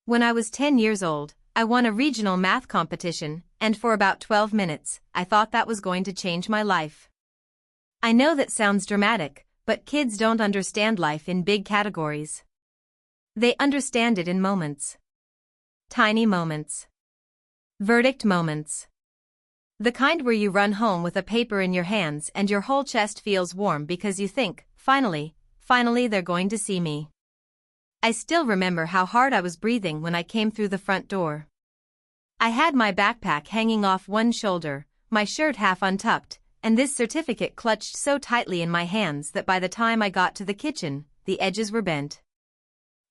When I was 10 years old, I won a regional math competition, and for about 12 minutes, I thought that was going to change my life. I know that sounds dramatic, but kids don't understand life in big categories. They understand it in moments. Tiny moments. Verdict moments. The kind where you run home with a paper in your hands and your whole chest feels warm because you think, finally they're going to see me. I still remember how hard I was breathing when I came through the front door. I had my backpack hanging off one shoulder, my shirt half untucked, and this certificate clutched so tightly in my hands that by the time I got to the kitchen, the edges were bent.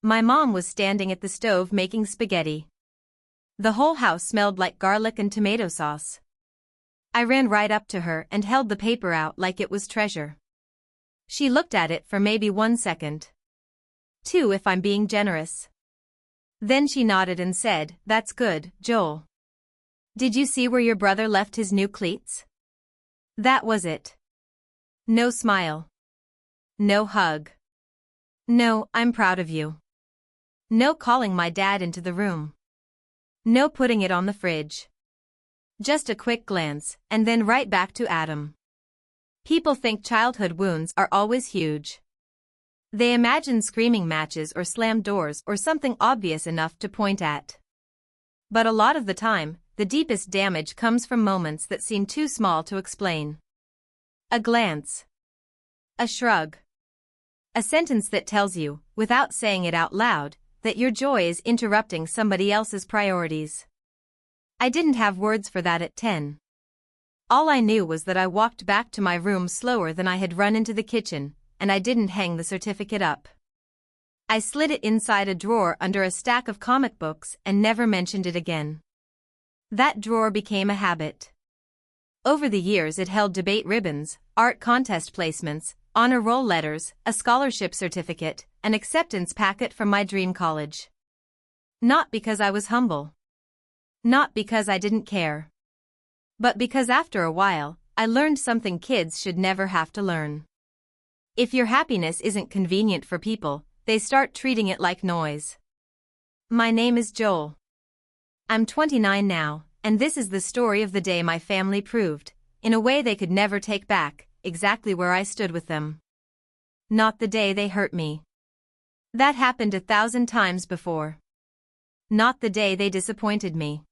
My mom was standing at the stove making spaghetti. The whole house smelled like garlic and tomato sauce. I ran right up to her and held the paper out like it was treasure. She looked at it for maybe 1 second. 2 if I'm being generous. Then she nodded and said, "That's good, Joel. Did you see where your brother left his new cleats?" That was it. No smile. No hug. No, "I'm proud of you." No calling my dad into the room. No putting it on the fridge. Just a quick glance, and then right back to Adam. People think childhood wounds are always huge. They imagine screaming matches or slammed doors or something obvious enough to point at. But a lot of the time, the deepest damage comes from moments that seem too small to explain. A glance. A shrug. A sentence that tells you, without saying it out loud, that your joy is interrupting somebody else's priorities. I didn't have words for that at 10. All I knew was that I walked back to my room slower than I had run into the kitchen, and I didn't hang the certificate up. I slid it inside a drawer under a stack of comic books and never mentioned it again. That drawer became a habit. Over the years it held debate ribbons, art contest placements, honor roll letters, a scholarship certificate, an acceptance packet from my dream college. Not because I was humble. Not because I didn't care. But because after a while, I learned something kids should never have to learn. If your happiness isn't convenient for people, they start treating it like noise. My name is Joel. I'm 29 now, and this is the story of the day my family proved, in a way they could never take back, exactly where I stood with them. Not the day they hurt me. That happened 1,000 times before. Not the day they disappointed me.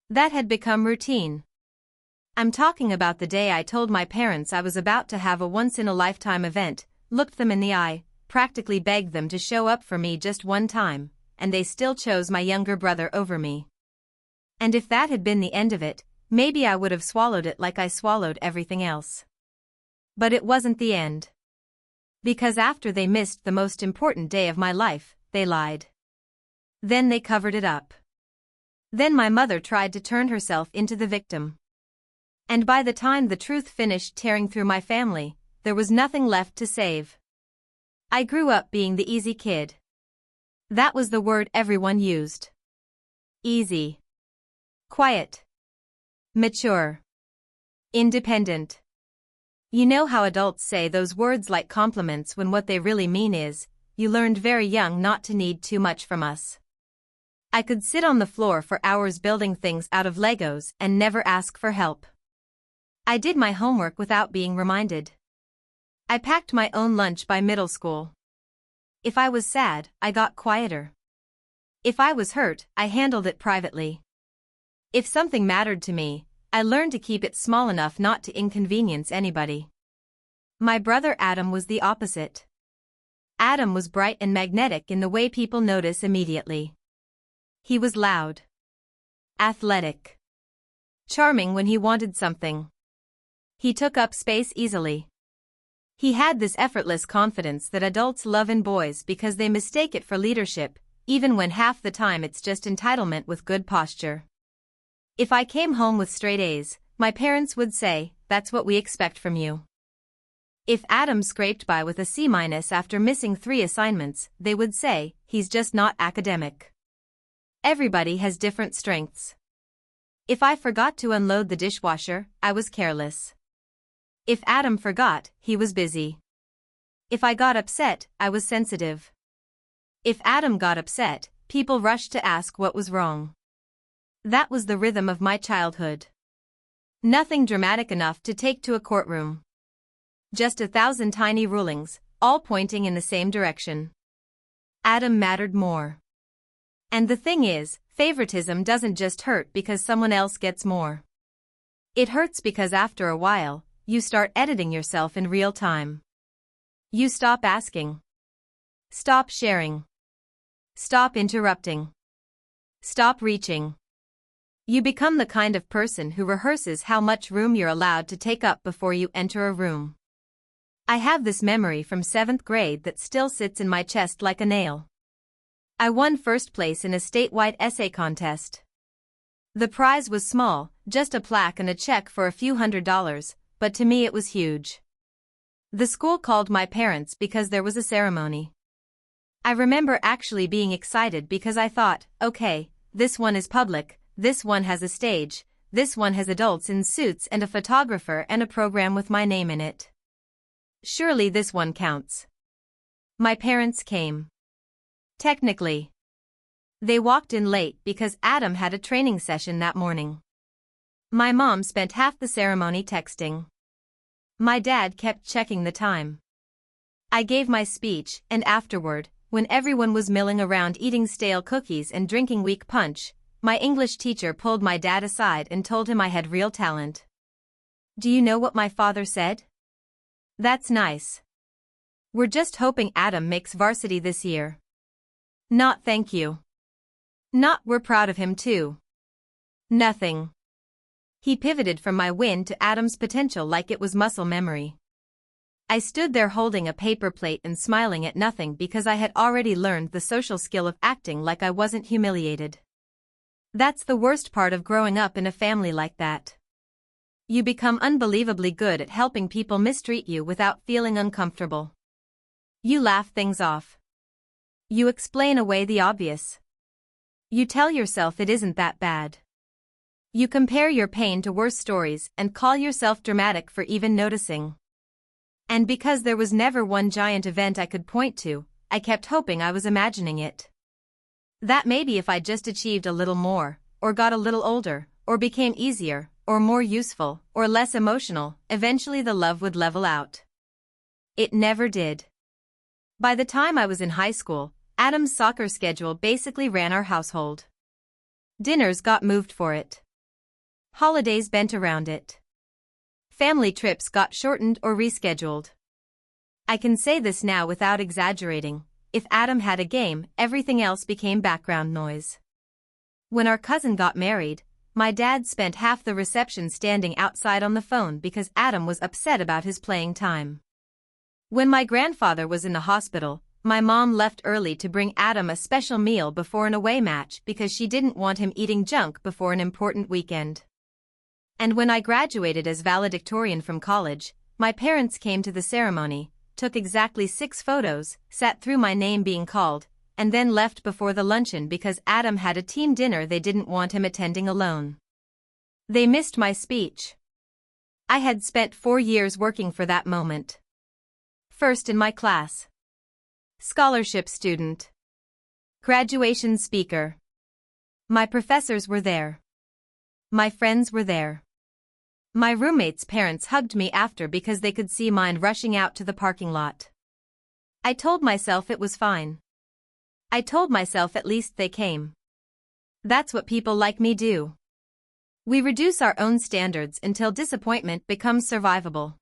That had become routine. I'm talking about the day I told my parents I was about to have a once-in-a-lifetime event, looked them in the eye, practically begged them to show up for me just one time, and they still chose my younger brother over me. And if that had been the end of it, maybe I would have swallowed it like I swallowed everything else. But it wasn't the end. Because after they missed the most important day of my life, they lied. Then they covered it up. Then my mother tried to turn herself into the victim. And by the time the truth finished tearing through my family, there was nothing left to save. I grew up being the easy kid. That was the word everyone used. Easy. Quiet. Mature. Independent. You know how adults say those words like compliments when what they really mean is, "You learned very young not to need too much from us." I could sit on the floor for hours building things out of Legos and never ask for help. I did my homework without being reminded. I packed my own lunch by middle school. If I was sad, I got quieter. If I was hurt, I handled it privately. If something mattered to me, I learned to keep it small enough not to inconvenience anybody. My brother Adam was the opposite. Adam was bright and magnetic in the way people notice immediately. He was loud. Athletic. Charming when he wanted something. He took up space easily. He had this effortless confidence that adults love in boys because they mistake it for leadership, even when half the time it's just entitlement with good posture. If I came home with straight A's, my parents would say, "That's what we expect from you." If Adam scraped by with a C- after missing 3 assignments, they would say, "He's just not academic." Everybody has different strengths. If I forgot to unload the dishwasher, I was careless. If Adam forgot, he was busy. If I got upset, I was sensitive. If Adam got upset, people rushed to ask what was wrong. That was the rhythm of my childhood. Nothing dramatic enough to take to a courtroom. Just 1,000 tiny rulings, all pointing in the same direction. Adam mattered more. And the thing is, favoritism doesn't just hurt because someone else gets more. It hurts because after a while, you start editing yourself in real time. You stop asking. Stop sharing. Stop interrupting. Stop reaching. You become the kind of person who rehearses how much room you're allowed to take up before you enter a room. I have this memory from 7th grade that still sits in my chest like a nail. I won first place in a statewide essay contest. The prize was small, just a plaque and a check for a few $100s, but to me it was huge. The school called my parents because there was a ceremony. I remember actually being excited because I thought, okay, this one is public, this one has a stage, this one has adults in suits and a photographer and a program with my name in it. Surely this one counts. My parents came. Technically. They walked in late because Adam had a training session that morning. My mom spent half the ceremony texting. My dad kept checking the time. I gave my speech, and afterward, when everyone was milling around eating stale cookies and drinking weak punch, my English teacher pulled my dad aside and told him I had real talent. Do you know what my father said? That's nice. We're just hoping Adam makes varsity this year. Not thank you. Not we're proud of him too. Nothing. He pivoted from my win to Adam's potential like it was muscle memory. I stood there holding a paper plate and smiling at nothing because I had already learned the social skill of acting like I wasn't humiliated. That's the worst part of growing up in a family like that. You become unbelievably good at helping people mistreat you without feeling uncomfortable. You laugh things off. You explain away the obvious. You tell yourself it isn't that bad. You compare your pain to worse stories and call yourself dramatic for even noticing. And because there was never one giant event I could point to, I kept hoping I was imagining it. That maybe if I just achieved a little more, or got a little older, or became easier, or more useful, or less emotional, eventually the love would level out. It never did. By the time I was in high school, Adam's soccer schedule basically ran our household. Dinners got moved for it. Holidays bent around it. Family trips got shortened or rescheduled. I can say this now without exaggerating. If Adam had a game, everything else became background noise. When our cousin got married, my dad spent half the reception standing outside on the phone because Adam was upset about his playing time. When my grandfather was in the hospital, my mom left early to bring Adam a special meal before an away match because she didn't want him eating junk before an important weekend. And when I graduated as valedictorian from college, my parents came to the ceremony, took exactly 6 photos, sat through my name being called, and then left before the luncheon because Adam had a team dinner they didn't want him attending alone. They missed my speech. I had spent 4 years working for that moment. First in my class. Scholarship student. Graduation speaker. My professors were there. My friends were there. My roommates' parents hugged me after because they could see mine rushing out to the parking lot. I told myself it was fine. I told myself at least they came. That's what people like me do. We reduce our own standards until disappointment becomes survivable.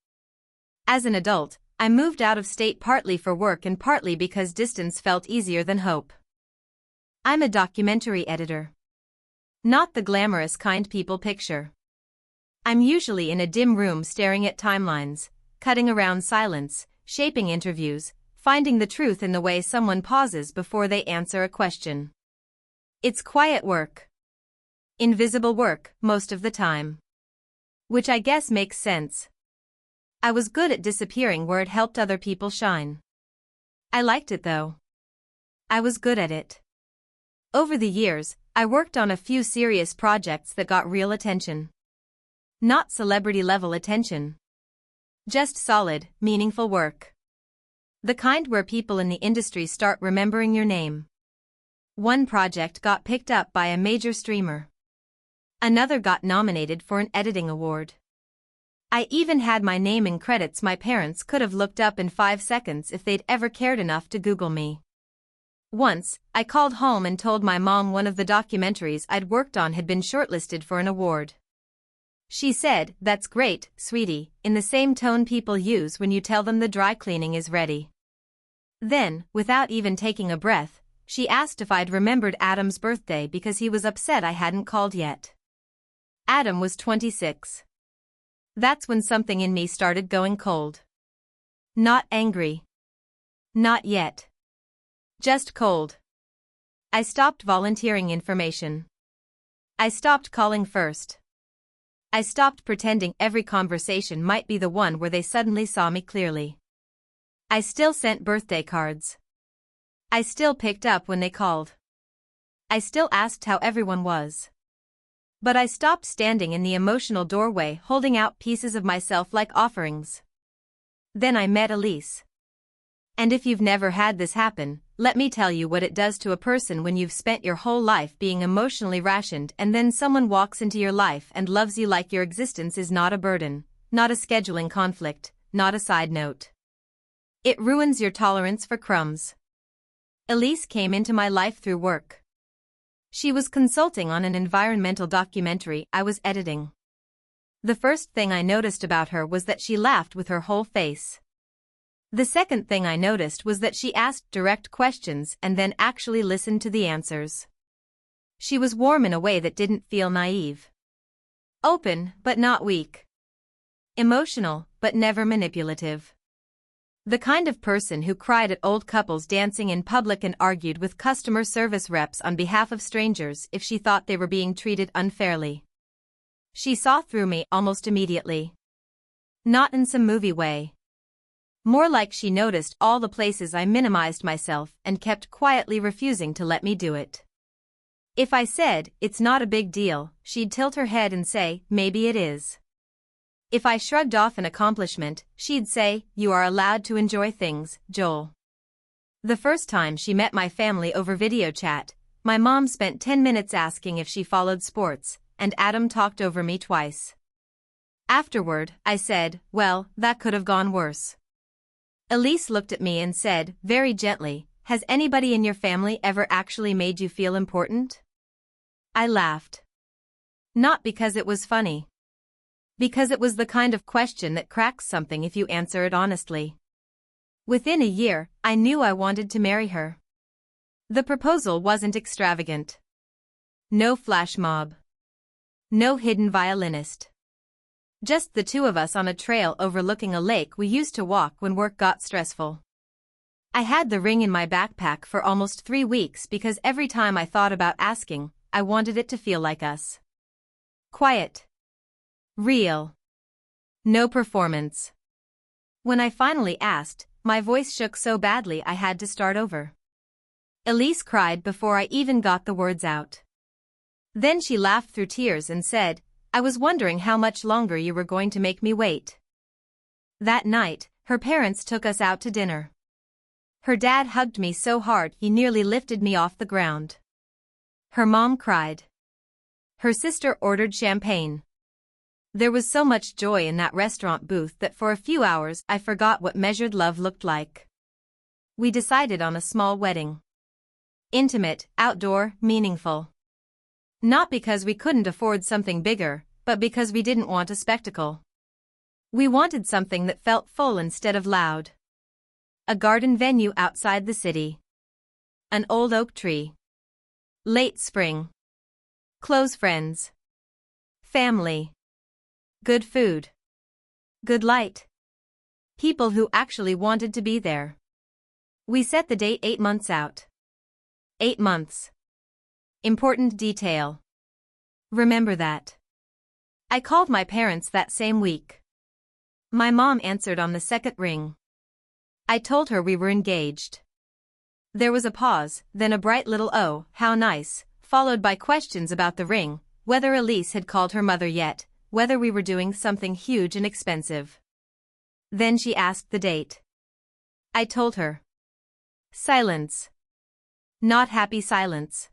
As an adult, I moved out of state partly for work and partly because distance felt easier than hope. I'm a documentary editor. Not the glamorous kind people picture. I'm usually in a dim room staring at timelines, cutting around silence, shaping interviews, finding the truth in the way someone pauses before they answer a question. It's quiet work. Invisible work, most of the time. Which I guess makes sense. I was good at disappearing where it helped other people shine. I liked it though. I was good at it. Over the years, I worked on a few serious projects that got real attention. Not celebrity-level attention. Just solid, meaningful work. The kind where people in the industry start remembering your name. One project got picked up by a major streamer. Another got nominated for an editing award. I even had my name in credits my parents could have looked up in 5 seconds if they'd ever cared enough to Google me. Once, I called home and told my mom one of the documentaries I'd worked on had been shortlisted for an award. She said, "That's great, sweetie," in the same tone people use when you tell them the dry cleaning is ready. Then, without even taking a breath, she asked if I'd remembered Adam's birthday because he was upset I hadn't called yet. Adam was 26. That's when something in me started going cold. Not angry. Not yet. Just cold. I stopped volunteering information. I stopped calling first. I stopped pretending every conversation might be the one where they suddenly saw me clearly. I still sent birthday cards. I still picked up when they called. I still asked how everyone was. But I stopped standing in the emotional doorway holding out pieces of myself like offerings. Then I met Elise. And if you've never had this happen, let me tell you what it does to a person when you've spent your whole life being emotionally rationed and then someone walks into your life and loves you like your existence is not a burden, not a scheduling conflict, not a side note. It ruins your tolerance for crumbs. Elise came into my life through work. She was consulting on an environmental documentary I was editing. The first thing I noticed about her was that she laughed with her whole face. The second thing I noticed was that she asked direct questions and then actually listened to the answers. She was warm in a way that didn't feel naive. Open, but not weak. Emotional, but never manipulative. The kind of person who cried at old couples dancing in public and argued with customer service reps on behalf of strangers if she thought they were being treated unfairly. She saw through me almost immediately. Not in some movie way. More like she noticed all the places I minimized myself and kept quietly refusing to let me do it. If I said, "It's not a big deal," she'd tilt her head and say, "Maybe it is." If I shrugged off an accomplishment, she'd say, "You are allowed to enjoy things, Joel." The first time she met my family over video chat, my mom spent 10 minutes asking if she followed sports, and Adam talked over me twice. Afterward, I said, "Well, that could have gone worse." Elise looked at me and said, very gently, "Has anybody in your family ever actually made you feel important?" I laughed. Not because it was funny. Because it was the kind of question that cracks something if you answer it honestly. Within a year, I knew I wanted to marry her. The proposal wasn't extravagant. No flash mob. No hidden violinist. Just the two of us on a trail overlooking a lake we used to walk when work got stressful. I had the ring in my backpack for almost 3 weeks because every time I thought about asking, I wanted it to feel like us. Quiet. Real. No performance. When I finally asked, my voice shook so badly I had to start over. Elise cried before I even got the words out. Then she laughed through tears and said, "I was wondering how much longer you were going to make me wait." That night, her parents took us out to dinner. Her dad hugged me so hard he nearly lifted me off the ground. Her mom cried. Her sister ordered champagne. There was so much joy in that restaurant booth that for a few hours I forgot what measured love looked like. We decided on a small wedding. Intimate, outdoor, meaningful. Not because we couldn't afford something bigger, but because we didn't want a spectacle. We wanted something that felt full instead of loud. A garden venue outside the city. An old oak tree. Late spring. Close friends. Family. Good food. Good light. People who actually wanted to be there. We set the date 8 months out. 8 months. Important detail. Remember that. I called my parents that same week. My mom answered on the second ring. I told her we were engaged. There was a pause, then a bright little "Oh, how nice," followed by questions about the ring, whether Elise had called her mother yet, whether we were doing something huge and expensive. Then she asked the date. I told her. Silence. Not happy silence.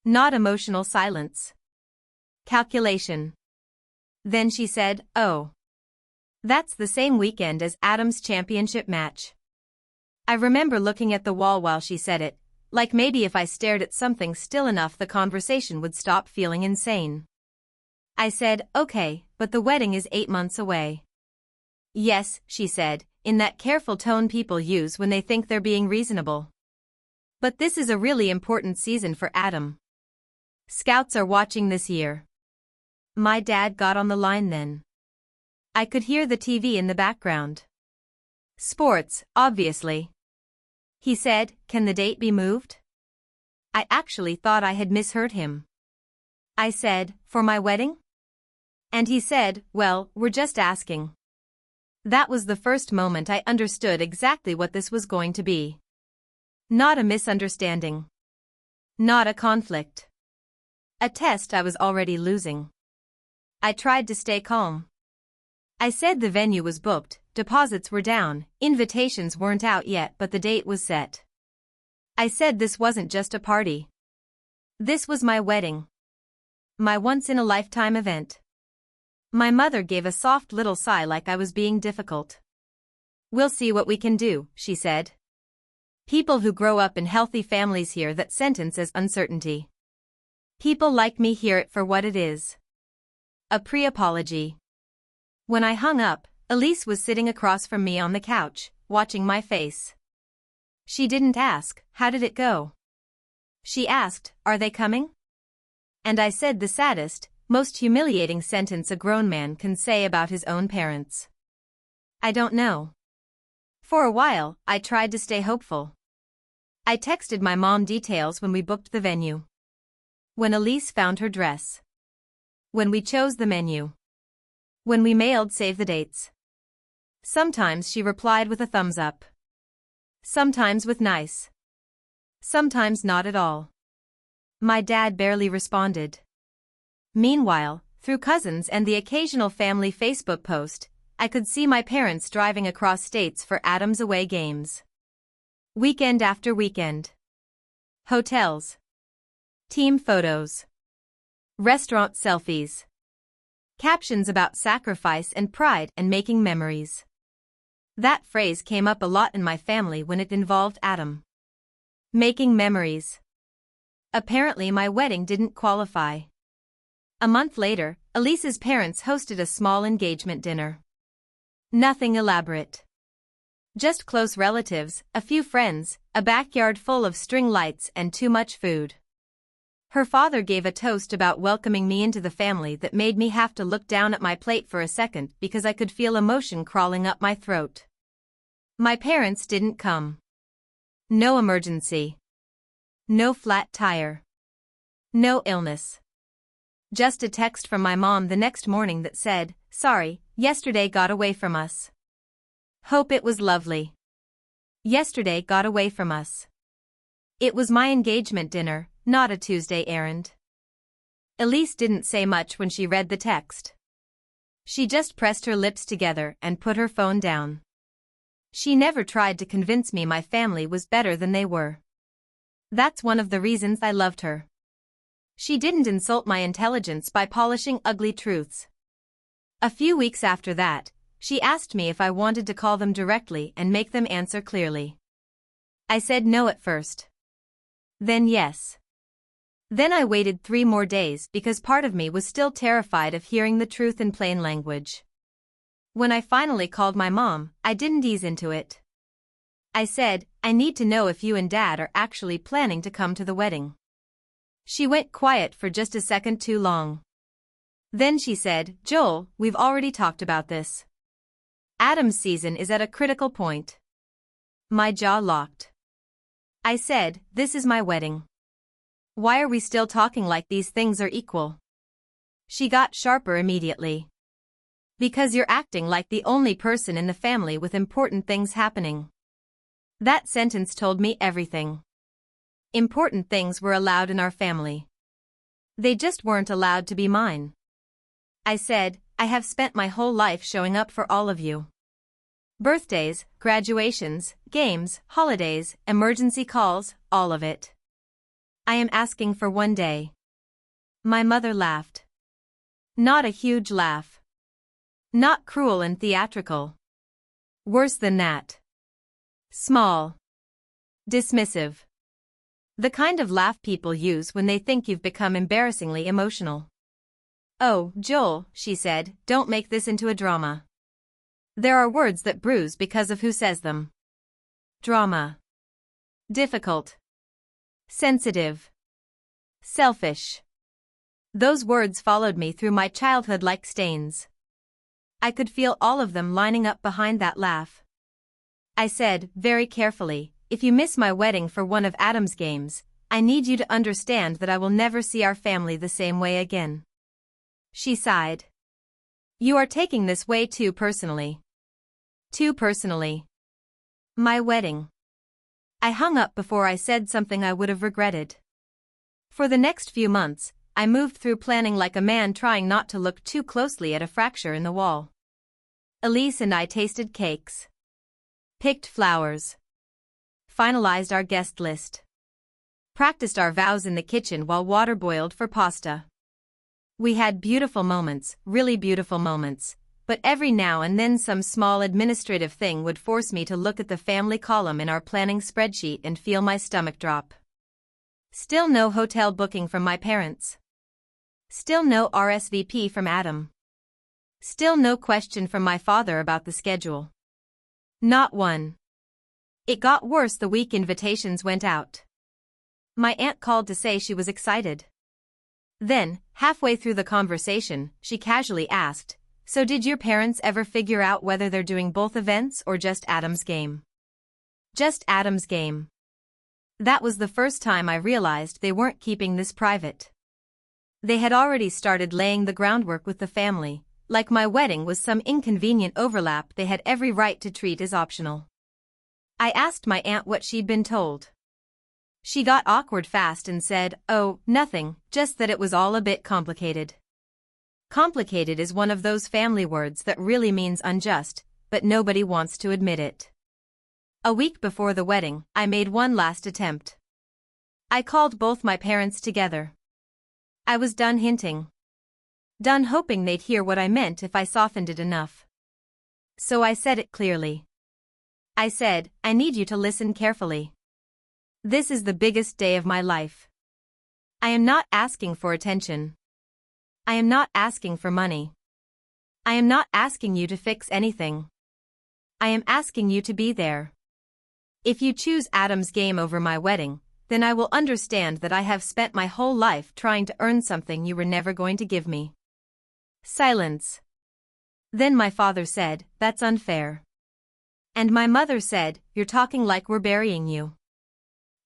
Not emotional silence. Calculation. Then she said, "Oh. That's the same weekend as Adam's championship match." I remember looking at the wall while she said it, like maybe if I stared at something still enough the conversation would stop feeling insane. I said, "Okay, but the wedding is 8 months away." "Yes," she said, in that careful tone people use when they think they're being reasonable. "But this is a really important season for Adam. Scouts are watching this year." My dad got on the line then. I could hear the TV in the background. "Sports, obviously." He said, "Can the date be moved?" I actually thought I had misheard him. I said, "For my wedding?" And he said, "Well, we're just asking." That was the first moment I understood exactly what this was going to be. Not a misunderstanding. Not a conflict. A test I was already losing. I tried to stay calm. I said the venue was booked, deposits were down, invitations weren't out yet, but the date was set. I said this wasn't just a party. This was my wedding. My once-in-a-lifetime event. My mother gave a soft little sigh like I was being difficult. "We'll see what we can do," she said. People who grow up in healthy families hear that sentence as uncertainty. People like me hear it for what it is. A pre-apology. When I hung up, Elise was sitting across from me on the couch, watching my face. She didn't ask, "How did it go?" She asked, "Are they coming?" And I said the saddest, most humiliating sentence a grown man can say about his own parents. "I don't know." For a while, I tried to stay hopeful. I texted my mom details when we booked the venue. When Elise found her dress. When we chose the menu. When we mailed save the dates. Sometimes she replied with a thumbs up. Sometimes with nice. Sometimes not at all. My dad barely responded. Meanwhile, through cousins and the occasional family Facebook post, I could see my parents driving across states for Adam's away games. Weekend after weekend. Hotels. Team photos. Restaurant selfies. Captions about sacrifice and pride and making memories. That phrase came up a lot in my family when it involved Adam. Making memories. Apparently my wedding didn't qualify. A month later, Elise's parents hosted a small engagement dinner. Nothing elaborate. Just close relatives, a few friends, a backyard full of string lights and too much food. Her father gave a toast about welcoming me into the family that made me have to look down at my plate for a second because I could feel emotion crawling up my throat. My parents didn't come. No emergency. No flat tire. No illness. Just a text from my mom the next morning that said, "Sorry, yesterday got away from us. Hope it was lovely. Yesterday got away from us." It was my engagement dinner, not a Tuesday errand. Elise didn't say much when she read the text. She just pressed her lips together and put her phone down. She never tried to convince me my family was better than they were. That's one of the reasons I loved her. She didn't insult my intelligence by polishing ugly truths. A few weeks after that, she asked me if I wanted to call them directly and make them answer clearly. I said no at first. Then yes. Then I waited 3 more days because part of me was still terrified of hearing the truth in plain language. When I finally called my mom, I didn't ease into it. I said, "I need to know if you and Dad are actually planning to come to the wedding." She went quiet for just a second too long. Then she said, "Joel, we've already talked about this. Adam's season is at a critical point." My jaw locked. I said, "This is my wedding. Why are we still talking like these things are equal?" She got sharper immediately. "Because you're acting like the only person in the family with important things happening." That sentence told me everything. Important things were allowed in our family. They just weren't allowed to be mine. I said, "I have spent my whole life showing up for all of you. Birthdays, graduations, games, holidays, emergency calls, all of it. I am asking for one day. My mother laughed. Not a huge laugh. Not cruel and theatrical. Worse than that. Small. Dismissive. The kind of laugh people use when they think you've become embarrassingly emotional. "Oh, Joel," she said, "don't make this into a drama. There are words that bruise because of who says them. Drama. Difficult. Sensitive. Selfish. Those words followed me through my childhood like stains. I could feel all of them lining up behind that laugh. I said, very carefully, "If you miss my wedding for one of Adam's games, I need you to understand that I will never see our family the same way again." She sighed. "You are taking this way too personally." Too personally. My wedding. I hung up before I said something I would have regretted. For the next few months, I moved through planning like a man trying not to look too closely at a fracture in the wall. Elise and I tasted cakes. Picked flowers. Finalized our guest list. Practiced our vows in the kitchen while water boiled for pasta. We had beautiful moments, really beautiful moments, but every now and then some small administrative thing would force me to look at the family column in our planning spreadsheet and feel my stomach drop. Still no hotel booking from my parents. Still no RSVP from Adam. Still no question from my father about the schedule. Not one. It got worse the week invitations went out. My aunt called to say she was excited. Then, halfway through the conversation, she casually asked, "So did your parents ever figure out whether they're doing both events or just Adam's game?" Just Adam's game. That was the first time I realized they weren't keeping this private. They had already started laying the groundwork with the family, like my wedding was some inconvenient overlap they had every right to treat as optional. I asked my aunt what she'd been told. She got awkward fast and said, "Oh, nothing, just that it was all a bit complicated." Complicated is one of those family words that really means unjust, but nobody wants to admit it. A week before the wedding, I made one last attempt. I called both my parents together. I was done hinting. Done hoping they'd hear what I meant if I softened it enough. So I said it clearly. I said, "I need you to listen carefully. This is the biggest day of my life. I am not asking for attention. I am not asking for money. I am not asking you to fix anything. I am asking you to be there. If you choose Adam's game over my wedding, then I will understand that I have spent my whole life trying to earn something you were never going to give me." Silence. Then my father said, "That's unfair." And my mother said, "You're talking like we're burying you."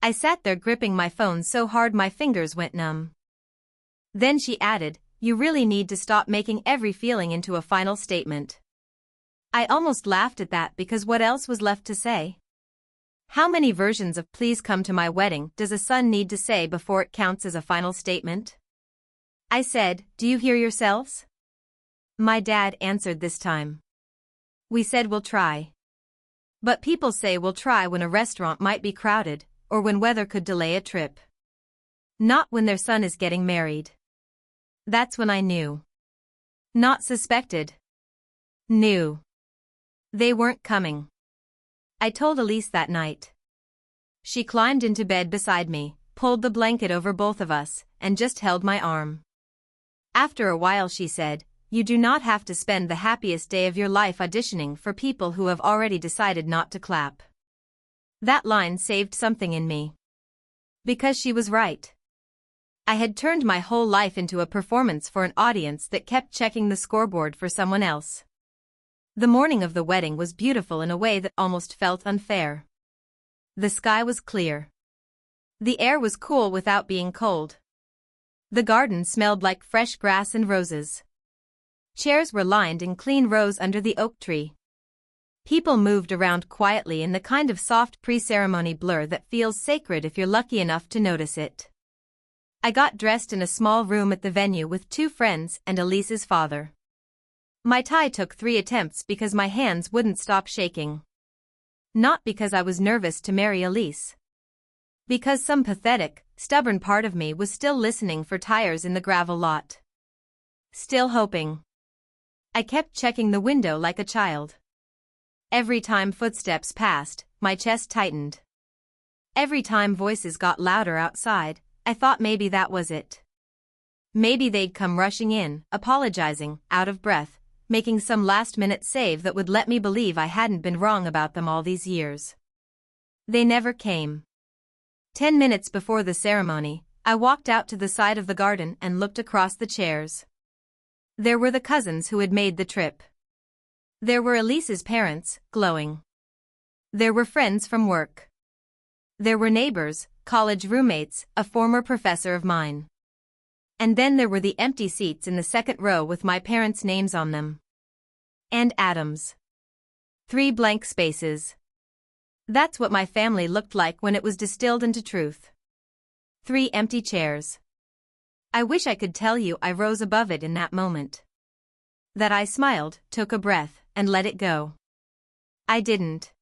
I sat there gripping my phone so hard my fingers went numb. Then she added, "You really need to stop making every feeling into a final statement." I almost laughed at that because what else was left to say? How many versions of "please come to my wedding" does a son need to say before it counts as a final statement? I said, "Do you hear yourselves?" My dad answered this time. "We said we'll try. But people say we'll try when a restaurant might be crowded, or when weather could delay a trip. Not when their son is getting married." That's when I knew. Not suspected. Knew. They weren't coming. I told Elise that night. She climbed into bed beside me, pulled the blanket over both of us, and just held my arm. After a while she said, "You do not have to spend the happiest day of your life auditioning for people who have already decided not to clap." That line saved something in me. Because she was right. I had turned my whole life into a performance for an audience that kept checking the scoreboard for someone else. The morning of the wedding was beautiful in a way that almost felt unfair. The sky was clear. The air was cool without being cold. The garden smelled like fresh grass and roses. Chairs were lined in clean rows under the oak tree. People moved around quietly in the kind of soft pre-ceremony blur that feels sacred if you're lucky enough to notice it. I got dressed in a small room at the venue with 2 friends and Elise's father. My tie took 3 attempts because my hands wouldn't stop shaking. Not because I was nervous to marry Elise. Because some pathetic, stubborn part of me was still listening for tires in the gravel lot. Still hoping. I kept checking the window like a child. Every time footsteps passed, my chest tightened. Every time voices got louder outside, I thought maybe that was it. Maybe they'd come rushing in, apologizing, out of breath, making some last-minute save that would let me believe I hadn't been wrong about them all these years. They never came. 10 minutes before the ceremony, I walked out to the side of the garden and looked across the chairs. There were the cousins who had made the trip. There were Elise's parents, glowing. There were friends from work. There were neighbors, college roommates, a former professor of mine. And then there were the empty seats in the second row with my parents' names on them. And Adam's. 3 blank spaces. That's what my family looked like when it was distilled into truth. 3 empty chairs. I wish I could tell you I rose above it in that moment. That I smiled, took a breath, and let it go. I didn't.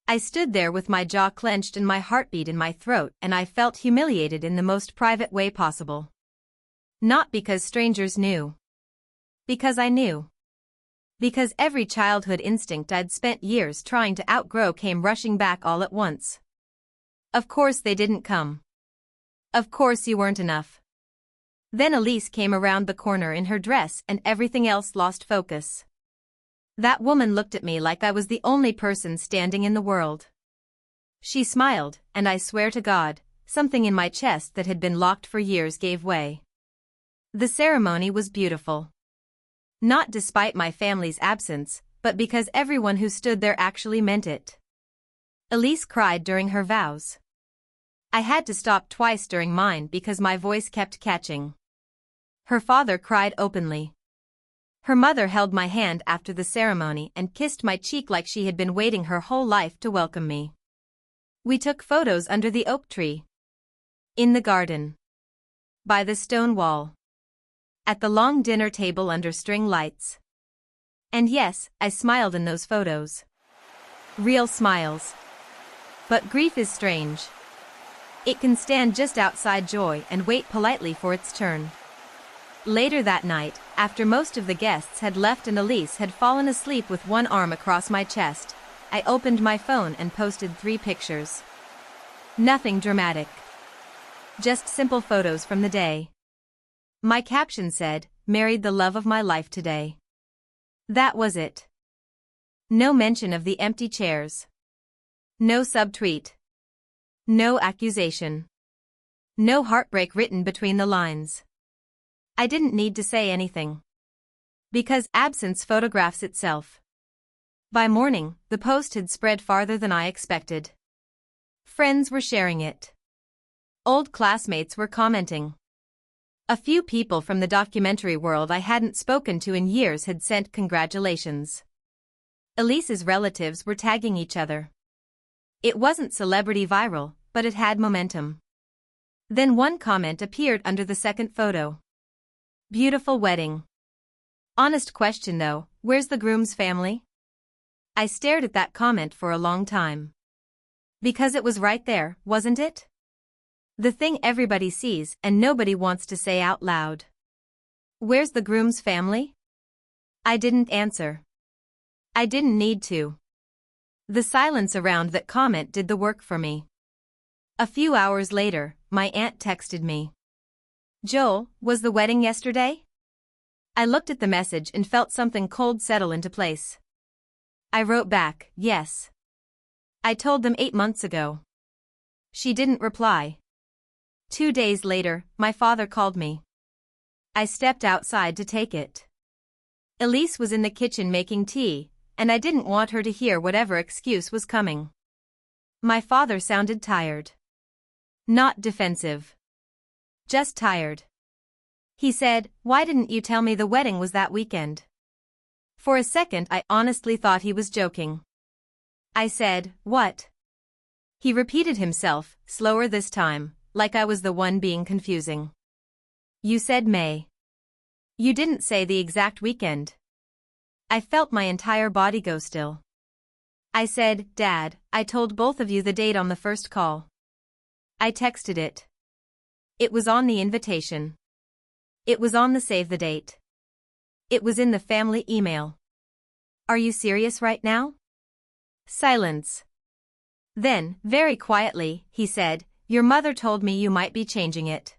I stood there with my jaw clenched and my heartbeat in my throat, and I felt humiliated in the most private way possible. Not because strangers knew. Because I knew. Because every childhood instinct I'd spent years trying to outgrow came rushing back all at once. Of course they didn't come. Of course you weren't enough. Then Elise came around the corner in her dress and everything else lost focus. That woman looked at me like I was the only person standing in the world. She smiled, and I swear to God, something in my chest that had been locked for years gave way. The ceremony was beautiful. Not despite my family's absence, but because everyone who stood there actually meant it. Elise cried during her vows. I had to stop twice during mine because my voice kept catching. Her father cried openly. Her mother held my hand after the ceremony and kissed my cheek like she had been waiting her whole life to welcome me. We took photos under the oak tree. In the garden. By the stone wall. At the long dinner table under string lights. And yes, I smiled in those photos. Real smiles. But grief is strange. It can stand just outside joy and wait politely for its turn. Later that night, after most of the guests had left and Elise had fallen asleep with one arm across my chest, I opened my phone and posted 3 pictures. Nothing dramatic. Just simple photos from the day. My caption said, "Married the love of my life today." That was it. No mention of the empty chairs. No subtweet. No accusation. No heartbreak written between the lines. I didn't need to say anything. Because absence photographs itself. By morning, the post had spread farther than I expected. Friends were sharing it. Old classmates were commenting. A few people from the documentary world I hadn't spoken to in years had sent congratulations. Elise's relatives were tagging each other. It wasn't celebrity viral, but it had momentum. Then one comment appeared under the second photo. Beautiful wedding. Honest question though, where's the groom's family? I stared at that comment for a long time. Because it was right there, wasn't it? The thing everybody sees and nobody wants to say out loud. Where's the groom's family? I didn't answer. I didn't need to. The silence around that comment did the work for me. A few hours later, my aunt texted me. "Joel, was the wedding yesterday?" I looked at the message and felt something cold settle into place. I wrote back, "Yes. I told them 8 months ago." She didn't reply. 2 days later, my father called me. I stepped outside to take it. Elise was in the kitchen making tea, and I didn't want her to hear whatever excuse was coming. My father sounded tired. Not defensive. Just tired. He said, "Why didn't you tell me the wedding was that weekend?" For a second I honestly thought he was joking. I said, "What?" He repeated himself, slower this time, like I was the one being confusing. "You said May. You didn't say the exact weekend." I felt my entire body go still. I said, "Dad, I told both of you the date on the first call." I texted it. It was on the invitation. It was on the save the date. It was in the family email. Are you serious right now? Silence. Then, very quietly, he said, your mother told me you might be changing it.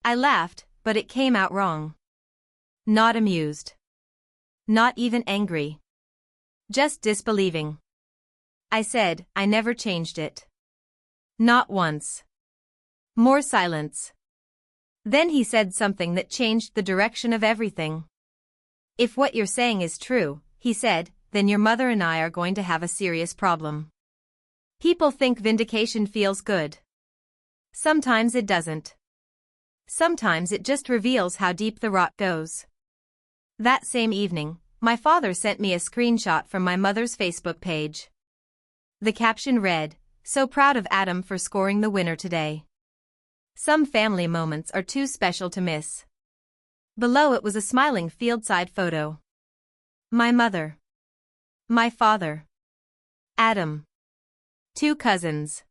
I laughed, but it came out wrong. Not amused. Not even angry. Just disbelieving. I said, I never changed it. Not once. More silence. Then he said something that changed the direction of everything. If what you're saying is true, he said, then your mother and I are going to have a serious problem. People think vindication feels good. Sometimes it doesn't. Sometimes it just reveals how deep the rot goes. That same evening, my father sent me a screenshot from my mother's Facebook page. The caption read, "So proud of Adam for scoring the winner today. Some family moments are too special to miss." Below it was a smiling fieldside photo. My mother. My father. Adam. 2 cousins.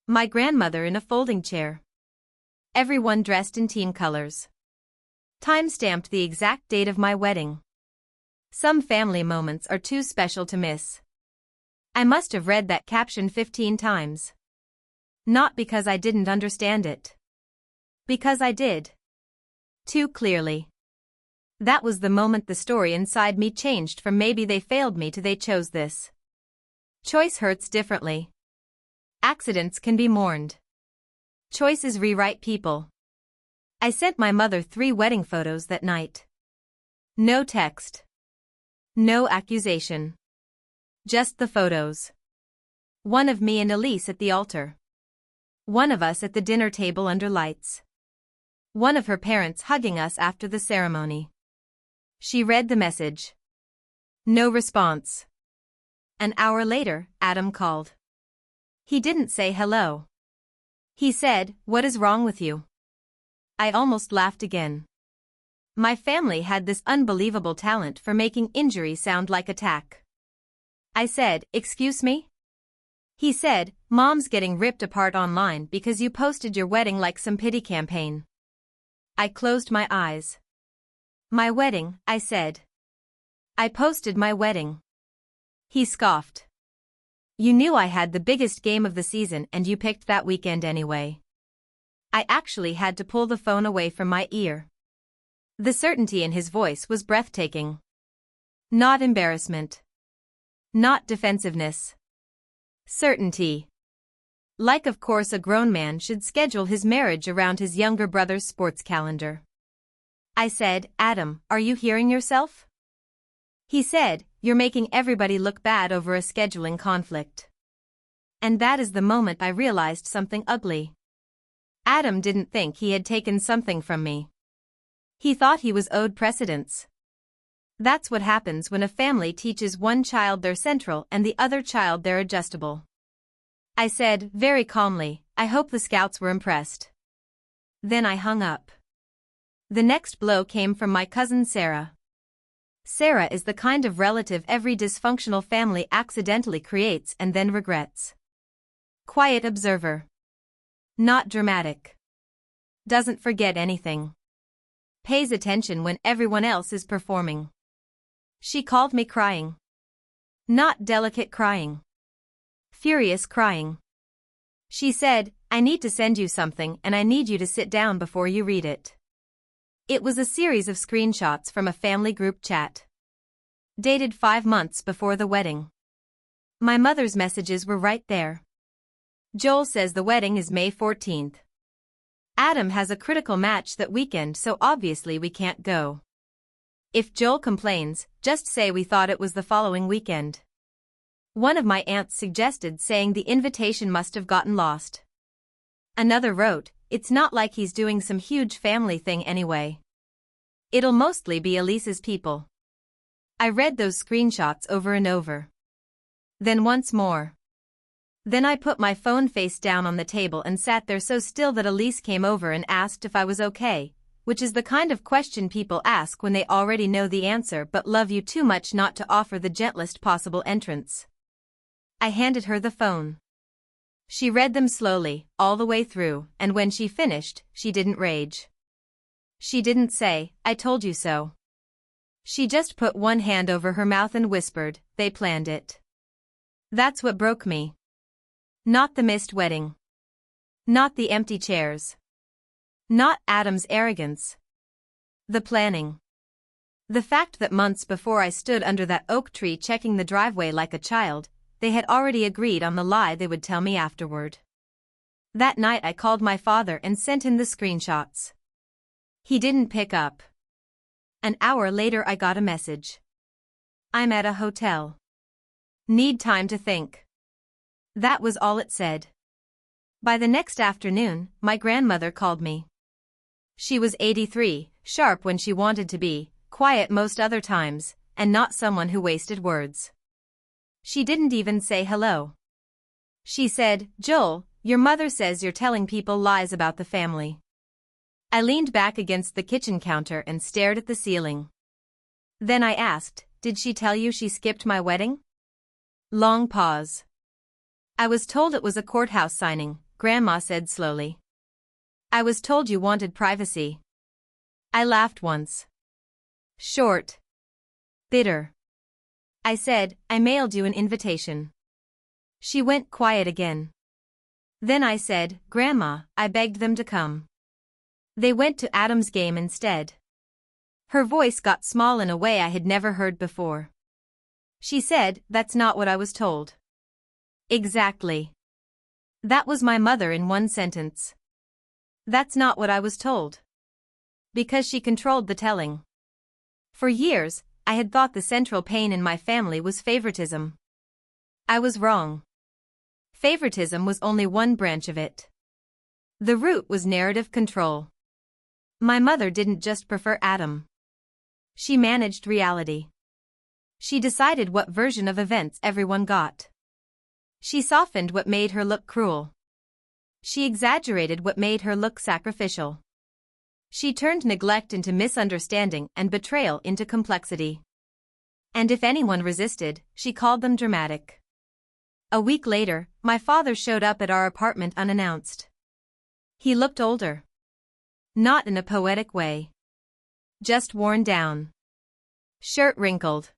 My grandmother in a folding chair. Everyone dressed in teen colors. Time-stamped the exact date of my wedding. Some family moments are too special to miss. I must have read that caption 15 times. Not because I didn't understand it. Because I did. Too clearly. That was the moment the story inside me changed from maybe they failed me to they chose this. Choice hurts differently. Accidents can be mourned. Choices rewrite people. I sent my mother 3 wedding photos that night. No text. No accusation. Just the photos. One of me and Elise at the altar. One of us at the dinner table under lights. One of her parents hugging us after the ceremony. She read the message. No response. An hour later, Adam called. He didn't say hello. He said, "What is wrong with you?" I almost laughed again. My family had this unbelievable talent for making injury sound like attack. I said, "Excuse me?" He said, "Mom's getting ripped apart online because you posted your wedding like some pity campaign." I closed my eyes. My wedding, I said. I posted my wedding. He scoffed. You knew I had the biggest game of the season and you picked that weekend anyway. I actually had to pull the phone away from my ear. The certainty in his voice was breathtaking. Not embarrassment. Not defensiveness. Certainty. Like of course a grown man should schedule his marriage around his younger brother's sports calendar. I said, "Adam, are you hearing yourself?" He said, "You're making everybody look bad over a scheduling conflict." And that is the moment I realized something ugly. Adam didn't think he had taken something from me. He thought he was owed precedence. That's what happens when a family teaches one child they're central and the other child they're adjustable. I said, very calmly, "I hope the scouts were impressed." Then I hung up. The next blow came from my cousin Sarah. Sarah is the kind of relative every dysfunctional family accidentally creates and then regrets. Quiet observer. Not dramatic. Doesn't forget anything. Pays attention when everyone else is performing. She called me crying. Not delicate crying. Furious crying. She said, "I need to send you something and I need you to sit down before you read it." It was a series of screenshots from a family group chat. Dated 5 months before the wedding. My mother's messages were right there. Joel says the wedding is May 14th. Adam has a critical match that weekend so obviously we can't go. If Joel complains, just say we thought it was the following weekend. One of my aunts suggested saying the invitation must have gotten lost. Another wrote, "It's not like he's doing some huge family thing anyway. It'll mostly be Elise's people." I read those screenshots over and over. Then once more. Then I put my phone face down on the table and sat there so still that Elise came over and asked if I was okay, which is the kind of question people ask when they already know the answer but love you too much not to offer the gentlest possible entrance. I handed her the phone. She read them slowly, all the way through, and when she finished, she didn't rage. She didn't say, "I told you so." She just put one hand over her mouth and whispered, "They planned it." That's what broke me. Not the missed wedding. Not the empty chairs. Not Adam's arrogance. The planning. The fact that months before I stood under that oak tree checking the driveway like a child, they had already agreed on the lie they would tell me afterward. That night I called my father and sent him the screenshots. He didn't pick up. An hour later I got a message. "I'm at a hotel. Need time to think." That was all it said. By the next afternoon, my grandmother called me. She was 83, sharp when she wanted to be, quiet most other times, and not someone who wasted words. She didn't even say hello. She said, "Joel, your mother says you're telling people lies about the family." I leaned back against the kitchen counter and stared at the ceiling. Then I asked, "Did she tell you she skipped my wedding?" Long pause. "I was told it was a courthouse signing," Grandma said slowly. "I was told you wanted privacy." I laughed once. Short. Bitter. I said, "I mailed you an invitation." She went quiet again. Then I said, "Grandma, I begged them to come. They went to Adam's game instead." Her voice got small in a way I had never heard before. She said, "That's not what I was told." Exactly. That was my mother in one sentence. That's not what I was told. Because she controlled the telling. For years, I had thought the central pain in my family was favoritism. I was wrong. Favoritism was only one branch of it. The root was narrative control. My mother didn't just prefer Adam. She managed reality. She decided what version of events everyone got. She softened what made her look cruel. She exaggerated what made her look sacrificial. She turned neglect into misunderstanding and betrayal into complexity. And if anyone resisted, she called them dramatic. A week later, my father showed up at our apartment unannounced. He looked older. Not in a poetic way. Just worn down. Shirt wrinkled.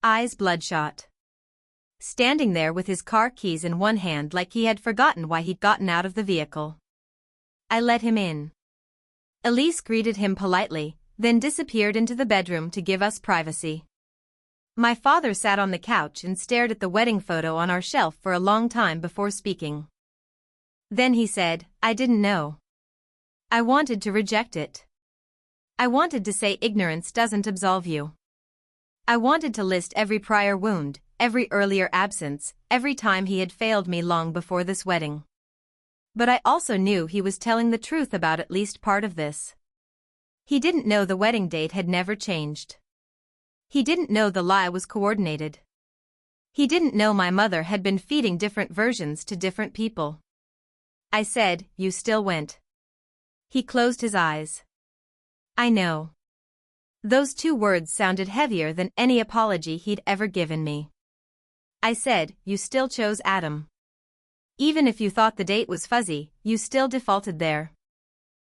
Eyes bloodshot. Standing there with his car keys in one hand like he had forgotten why he'd gotten out of the vehicle. I let him in. Elise greeted him politely, then disappeared into the bedroom to give us privacy. My father sat on the couch and stared at the wedding photo on our shelf for a long time before speaking. Then he said, "I didn't know. I wanted to reject it. I wanted to say ignorance doesn't absolve you. I wanted to list every prior wound, every earlier absence, every time he had failed me long before this wedding. But I also knew he was telling the truth about at least part of this. He didn't know the wedding date had never changed. He didn't know the lie was coordinated. He didn't know my mother had been feeding different versions to different people." I said, "You still went." He closed his eyes. "I know." Those two words sounded heavier than any apology he'd ever given me. I said, "You still chose Adam. Even if you thought the date was fuzzy, you still defaulted there."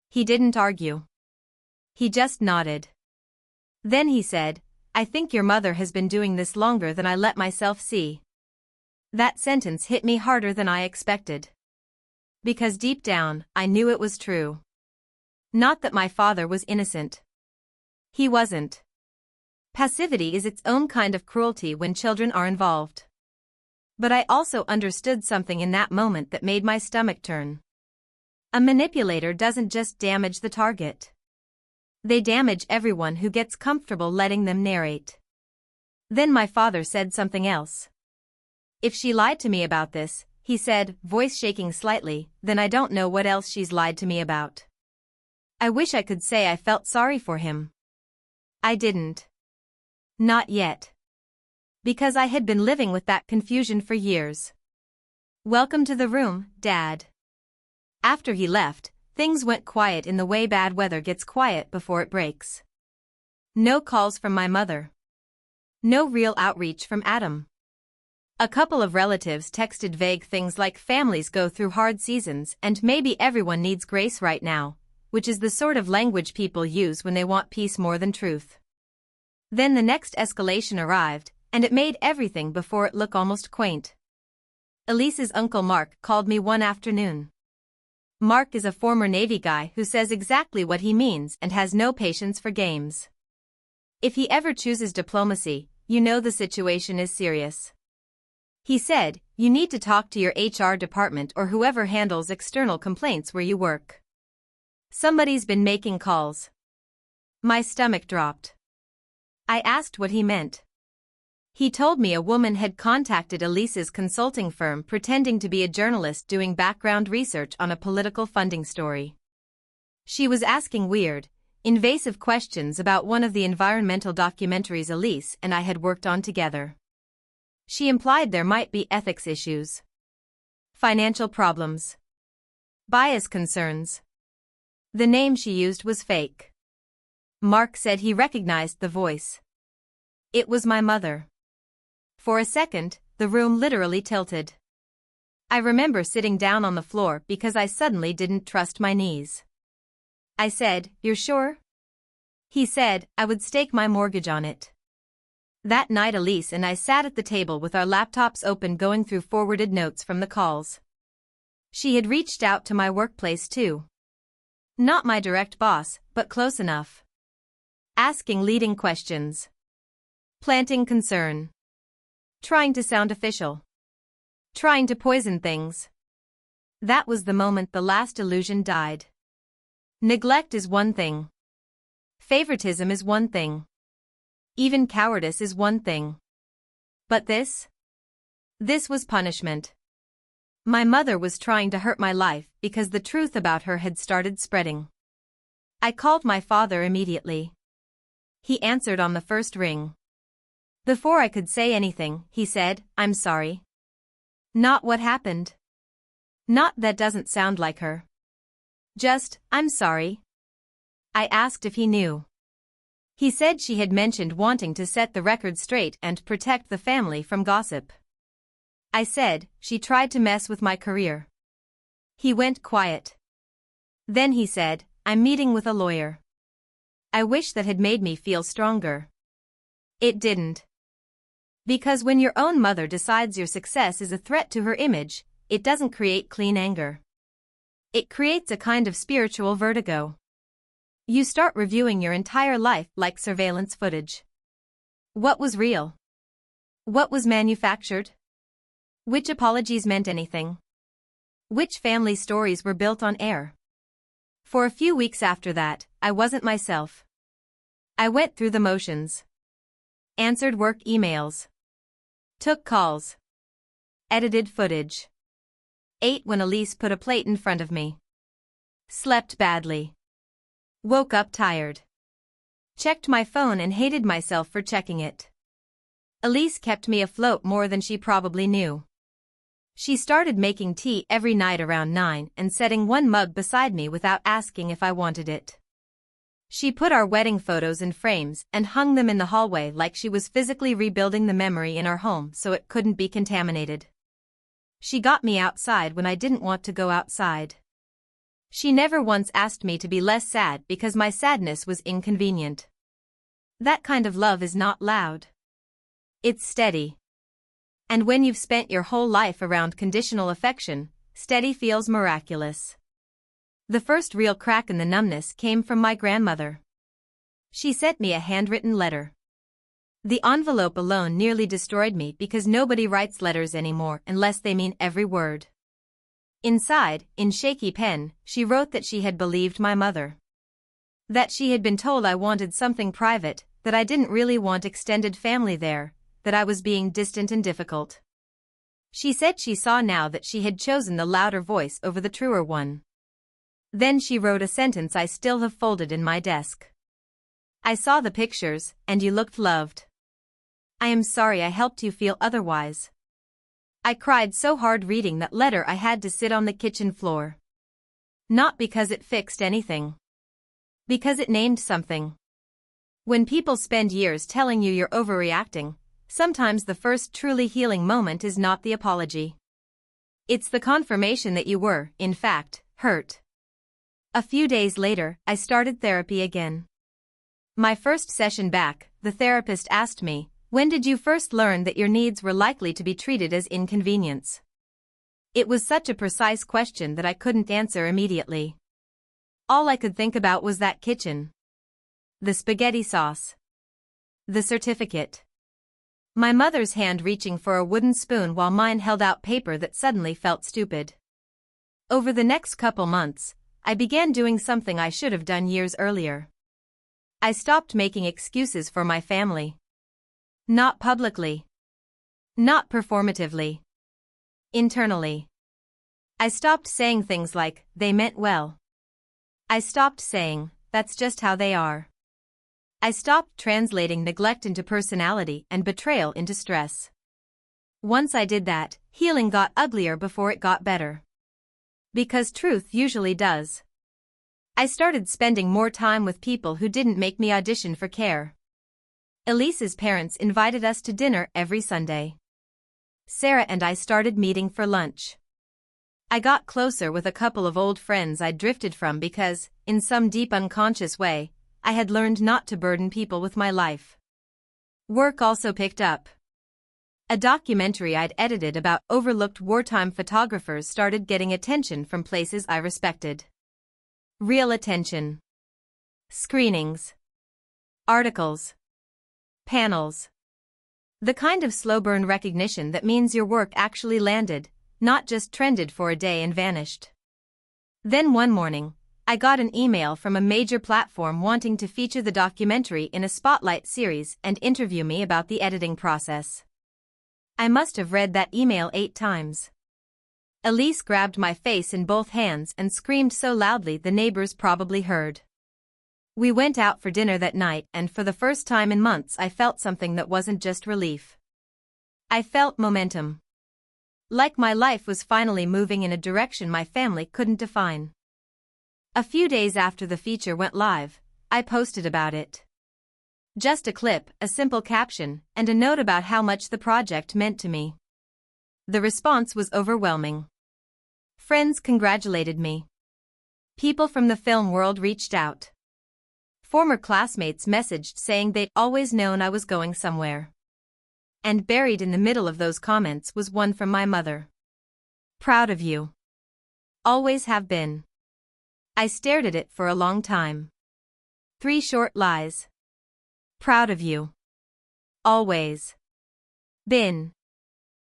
He didn't argue. He just nodded. Then he said, "I think your mother has been doing this longer than I let myself see." That sentence hit me harder than I expected. Because deep down, I knew it was true. Not that my father was innocent. He wasn't. Passivity is its own kind of cruelty when children are involved. But I also understood something in that moment that made my stomach turn. A manipulator doesn't just damage the target. They damage everyone who gets comfortable letting them narrate. Then my father said something else. "If she lied to me about this," he said, voice shaking slightly, "then I don't know what else she's lied to me about." I wish I could say I felt sorry for him. I didn't. Not yet. Because I had been living with that confusion for years. "Welcome to the room, Dad." After he left, things went quiet in the way bad weather gets quiet before it breaks. No calls from my mother. No real outreach from Adam. A couple of relatives texted vague things like families go through hard seasons and maybe everyone needs grace right now, which is the sort of language people use when they want peace more than truth. Then the next escalation arrived, and it made everything before it look almost quaint. Elise's uncle Mark called me one afternoon. Mark is a former Navy guy who says exactly what he means and has no patience for games. If he ever chooses diplomacy, you know the situation is serious. He said, you need to talk to your HR department or whoever handles external complaints where you work. Somebody's been making calls. My stomach dropped. I asked what he meant. He told me a woman had contacted Elise's consulting firm pretending to be a journalist doing background research on a political funding story. She was asking weird, invasive questions about one of the environmental documentaries Elise and I had worked on together. She implied there might be ethics issues, financial problems, bias concerns. The name she used was fake. Mark said he recognized the voice. It was my mother. For a second, the room literally tilted. I remember sitting down on the floor because I suddenly didn't trust my knees. I said, "You're sure?" He said, "I would stake my mortgage on it." That night Elise and I sat at the table with our laptops open going through forwarded notes from the calls. She had reached out to my workplace too. Not my direct boss, but close enough. Asking leading questions. Planting concern. Trying to sound official. Trying to poison things. That was the moment the last illusion died. Neglect is one thing. Favoritism is one thing. Even cowardice is one thing. But this? This was punishment. My mother was trying to hurt my life because the truth about her had started spreading. I called my father immediately. He answered on the first ring. Before I could say anything, he said, "I'm sorry." Not what happened. Not that doesn't sound like her. Just, "I'm sorry." I asked if he knew. He said she had mentioned wanting to set the record straight and protect the family from gossip. I said, "She tried to mess with my career." He went quiet. Then he said, "I'm meeting with a lawyer." I wish that had made me feel stronger. It didn't. Because when your own mother decides your success is a threat to her image, it doesn't create clean anger. It creates a kind of spiritual vertigo. You start reviewing your entire life like surveillance footage. What was real? What was manufactured? Which apologies meant anything? Which family stories were built on air? For a few weeks after that, I wasn't myself. I went through the motions. Answered work emails. Took calls. Edited footage. Ate when Elise put a plate in front of me. Slept badly. Woke up tired. Checked my phone and hated myself for checking it. Elise kept me afloat more than she probably knew. She started making tea every night around 9 and setting one mug beside me without asking if I wanted it. She put our wedding photos in frames and hung them in the hallway like she was physically rebuilding the memory in our home so it couldn't be contaminated. She got me outside when I didn't want to go outside. She never once asked me to be less sad because my sadness was inconvenient. That kind of love is not loud. It's steady. And when you've spent your whole life around conditional affection, steady feels miraculous. The first real crack in the numbness came from my grandmother. She sent me a handwritten letter. The envelope alone nearly destroyed me because nobody writes letters anymore unless they mean every word. Inside, in shaky pen, she wrote that she had believed my mother. That she had been told I wanted something private, that I didn't really want extended family there, that I was being distant and difficult. She said she saw now that she had chosen the louder voice over the truer one. Then she wrote a sentence I still have folded in my desk. I saw the pictures, and you looked loved. I am sorry I helped you feel otherwise. I cried so hard reading that letter I had to sit on the kitchen floor. Not because it fixed anything. Because it named something. When people spend years telling you you're overreacting, sometimes the first truly healing moment is not the apology. It's the confirmation that you were, in fact, hurt. A few days later, I started therapy again. My first session back, the therapist asked me, "When did you first learn that your needs were likely to be treated as inconvenience?" It was such a precise question that I couldn't answer immediately. All I could think about was that kitchen. The spaghetti sauce. The certificate. My mother's hand reaching for a wooden spoon while mine held out paper that suddenly felt stupid. Over the next couple months, I began doing something I should have done years earlier. I stopped making excuses for my family. Not publicly. Not performatively. Internally. I stopped saying things like, "They meant well." I stopped saying, "That's just how they are." I stopped translating neglect into personality and betrayal into stress. Once I did that, healing got uglier before it got better. Because truth usually does. I started spending more time with people who didn't make me audition for care. Elise's parents invited us to dinner every Sunday. Sarah and I started meeting for lunch. I got closer with a couple of old friends I'd drifted from because, in some deep unconscious way, I had learned not to burden people with my life. Work also picked up. A documentary I'd edited about overlooked wartime photographers started getting attention from places I respected. Real attention. Screenings. Articles. Panels. The kind of slow-burn recognition that means your work actually landed, not just trended for a day and vanished. Then one morning, I got an email from a major platform wanting to feature the documentary in a spotlight series and interview me about the editing process. I must have read that email 8 times. Elise grabbed my face in both hands and screamed so loudly the neighbors probably heard. We went out for dinner that night, and for the first time in months I felt something that wasn't just relief. I felt momentum. Like my life was finally moving in a direction my family couldn't define. A few days after the feature went live, I posted about it. Just a clip, a simple caption, and a note about how much the project meant to me. The response was overwhelming. Friends congratulated me. People from the film world reached out. Former classmates messaged saying they'd always known I was going somewhere. And buried in the middle of those comments was one from my mother. "Proud of you. Always have been." I stared at it for a long time. 3 short lies. Proud of you. Always. Been.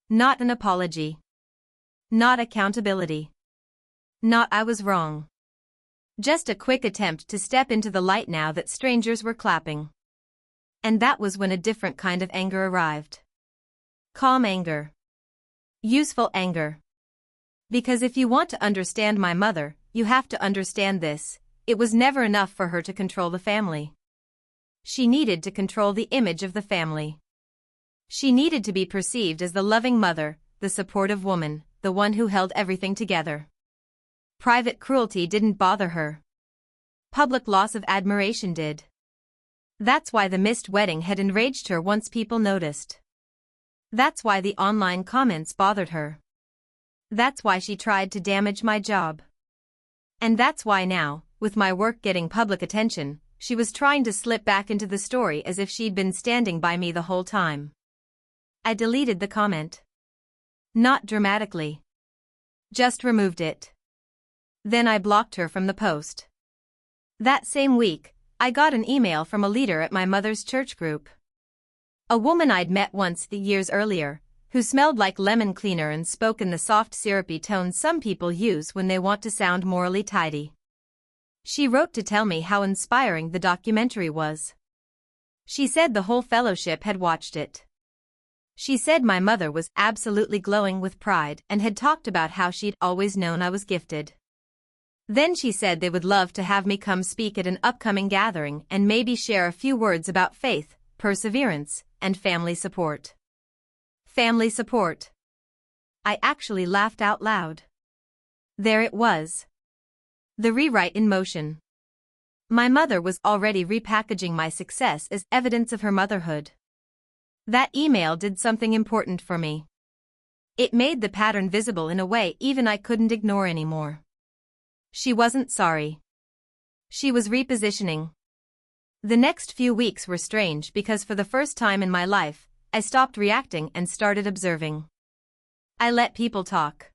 Not an apology. Not accountability. Not I was wrong. Just a quick attempt to step into the light now that strangers were clapping. And that was when a different kind of anger arrived. Calm anger. Useful anger. Because if you want to understand my mother, you have to understand this: it was never enough for her to control the family. She needed to control the image of the family. She needed to be perceived as the loving mother, the supportive woman, the one who held everything together. Private cruelty didn't bother her. Public loss of admiration did. That's why the missed wedding had enraged her once people noticed. That's why the online comments bothered her. That's why she tried to damage my job. And that's why now, with my work getting public attention, she was trying to slip back into the story as if she'd been standing by me the whole time. I deleted the comment. Not dramatically. Just removed it. Then I blocked her from the post. That same week, I got an email from a leader at my mother's church group. A woman I'd met once years earlier, who smelled like lemon cleaner and spoke in the soft syrupy tones some people use when they want to sound morally tidy. She wrote to tell me how inspiring the documentary was. She said the whole fellowship had watched it. She said my mother was absolutely glowing with pride and had talked about how she'd always known I was gifted. Then she said they would love to have me come speak at an upcoming gathering and maybe share a few words about faith, perseverance, and family support. Family support. I actually laughed out loud. There it was. The rewrite in motion. My mother was already repackaging my success as evidence of her motherhood. That email did something important for me. It made the pattern visible in a way even I couldn't ignore anymore. She wasn't sorry. She was repositioning. The next few weeks were strange because for the first time in my life, I stopped reacting and started observing. I let people talk.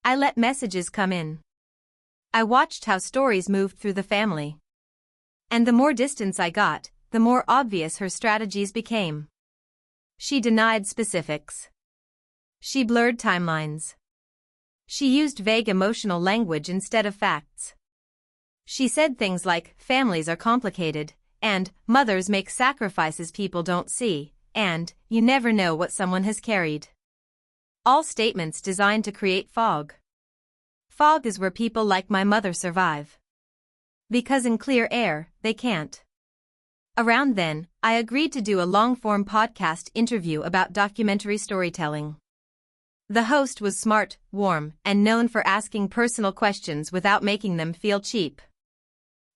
I let messages come in. I watched how stories moved through the family. And the more distance I got, the more obvious her strategies became. She denied specifics. She blurred timelines. She used vague emotional language instead of facts. She said things like, families are complicated, and mothers make sacrifices people don't see, and you never know what someone has carried. All statements designed to create fog. Fog is where people like my mother survive. Because in clear air, they can't. Around then, I agreed to do a long-form podcast interview about documentary storytelling. The host was smart, warm, and known for asking personal questions without making them feel cheap.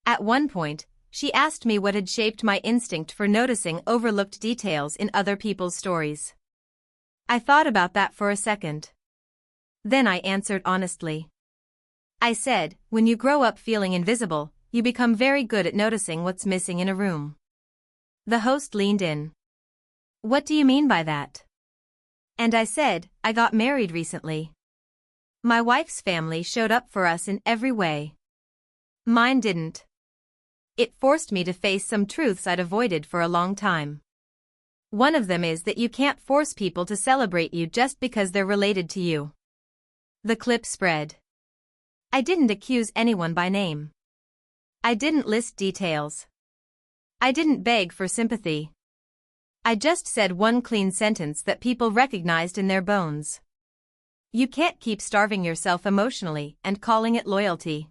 At one point, she asked me what had shaped my instinct for noticing overlooked details in other people's stories. I thought about that for a second. Then I answered honestly. I said, when you grow up feeling invisible, you become very good at noticing what's missing in a room. The host leaned in. What do you mean by that? And I said, I got married recently. My wife's family showed up for us in every way. Mine didn't. It forced me to face some truths I'd avoided for a long time. One of them is that you can't force people to celebrate you just because they're related to you. The clip spread. I didn't accuse anyone by name. I didn't list details. I didn't beg for sympathy. I just said one clean sentence that people recognized in their bones. You can't keep starving yourself emotionally and calling it loyalty.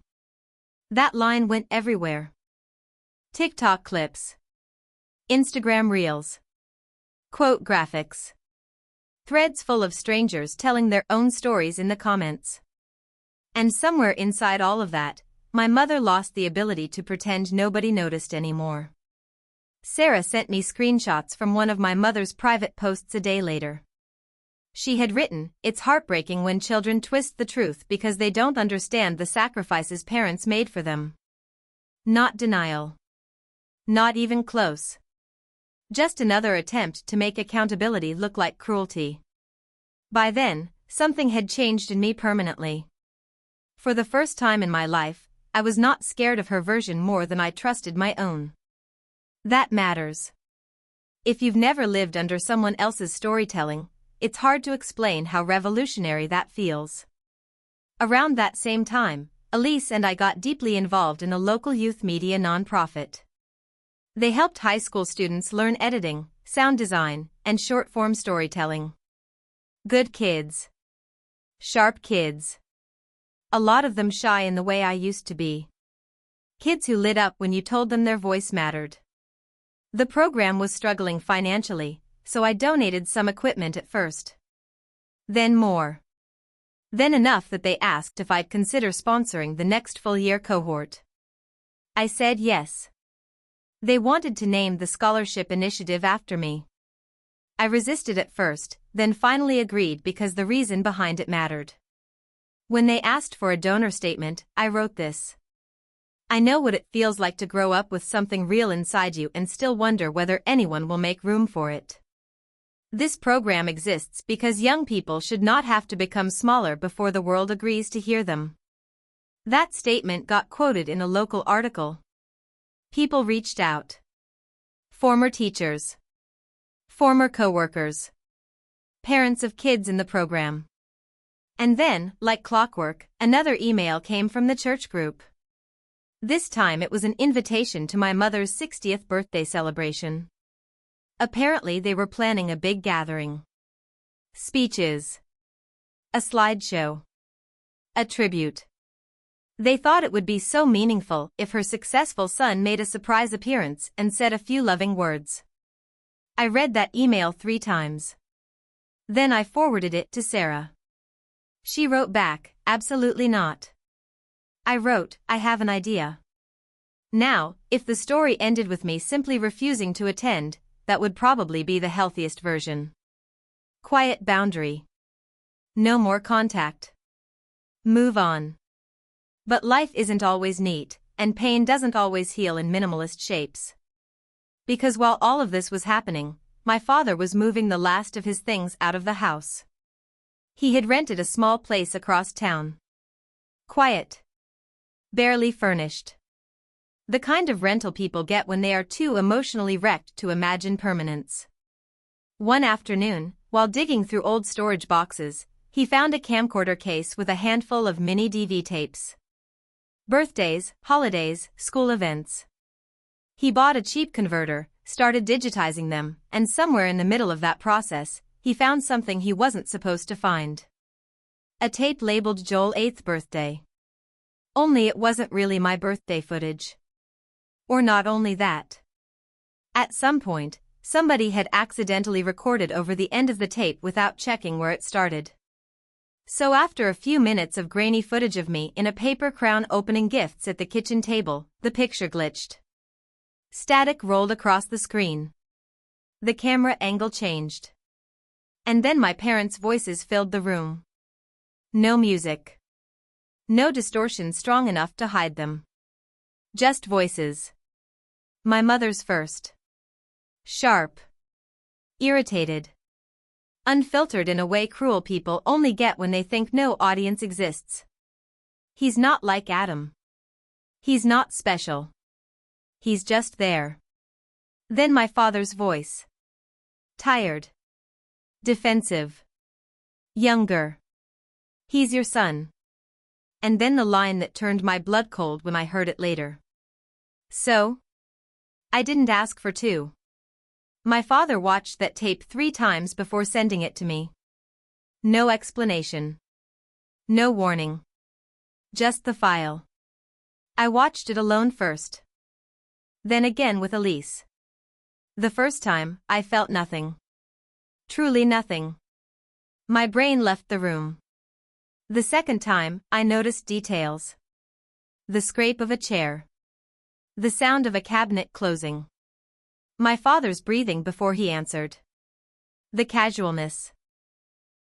That line went everywhere. TikTok clips. Instagram reels. Quote graphics. Threads full of strangers telling their own stories in the comments. And somewhere inside all of that, my mother lost the ability to pretend nobody noticed anymore. Sarah sent me screenshots from one of my mother's private posts a day later. She had written, "It's heartbreaking when children twist the truth because they don't understand the sacrifices parents made for them." Not denial. Not even close. Just another attempt to make accountability look like cruelty. By then, something had changed in me permanently. For the first time in my life, I was not scared of her version more than I trusted my own. That matters. If you've never lived under someone else's storytelling, it's hard to explain how revolutionary that feels. Around that same time, Elise and I got deeply involved in a local youth media nonprofit. They helped high school students learn editing, sound design, and short-form storytelling. Good kids. Sharp kids. A lot of them shy in the way I used to be. Kids who lit up when you told them their voice mattered. The program was struggling financially, so I donated some equipment at first. Then more. Then enough that they asked if I'd consider sponsoring the next full-year cohort. I said yes. They wanted to name the scholarship initiative after me. I resisted at first, then finally agreed because the reason behind it mattered. When they asked for a donor statement, I wrote this. I know what it feels like to grow up with something real inside you and still wonder whether anyone will make room for it. This program exists because young people should not have to become smaller before the world agrees to hear them. That statement got quoted in a local article. People reached out. Former teachers. Former coworkers. Parents of kids in the program. And then, like clockwork, another email came from the church group. This time it was an invitation to my mother's 60th birthday celebration. Apparently they were planning a big gathering. Speeches. A slideshow. A tribute. They thought it would be so meaningful if her successful son made a surprise appearance and said a few loving words. I read that email 3 times. Then I forwarded it to Sarah. She wrote back, absolutely not. I wrote, I have an idea. Now, if the story ended with me simply refusing to attend, that would probably be the healthiest version. Quiet boundary. No more contact. Move on. But life isn't always neat, and pain doesn't always heal in minimalist shapes. Because while all of this was happening, my father was moving the last of his things out of the house. He had rented a small place across town. Quiet. Barely furnished. The kind of rental people get when they are too emotionally wrecked to imagine permanence. One afternoon, while digging through old storage boxes, he found a camcorder case with a handful of mini DV tapes. Birthdays, holidays, school events. He bought a cheap converter, started digitizing them, and somewhere in the middle of that process, he found something he wasn't supposed to find. A tape labeled Joel's 8th birthday. Only it wasn't really my birthday footage. Or not only that. At some point, somebody had accidentally recorded over the end of the tape without checking where it started. So after a few minutes of grainy footage of me in a paper crown opening gifts at the kitchen table, the picture glitched. Static rolled across the screen. The camera angle changed. And then my parents' voices filled the room. No music. No distortion strong enough to hide them. Just voices. My mother's first. Sharp. Irritated. Unfiltered in a way cruel people only get when they think no audience exists. He's not like Adam. He's not special. He's just there. Then my father's voice. Tired. Defensive. Younger. He's your son. And then the line that turned my blood cold when I heard it later. So? I didn't ask for two. My father watched that tape 3 times before sending it to me. No explanation. No warning. Just the file. I watched it alone first. Then again with Elise. The first time, I felt nothing. Truly nothing. My brain left the room. The second time, I noticed details. The scrape of a chair. The sound of a cabinet closing. My father's breathing before he answered. The casualness.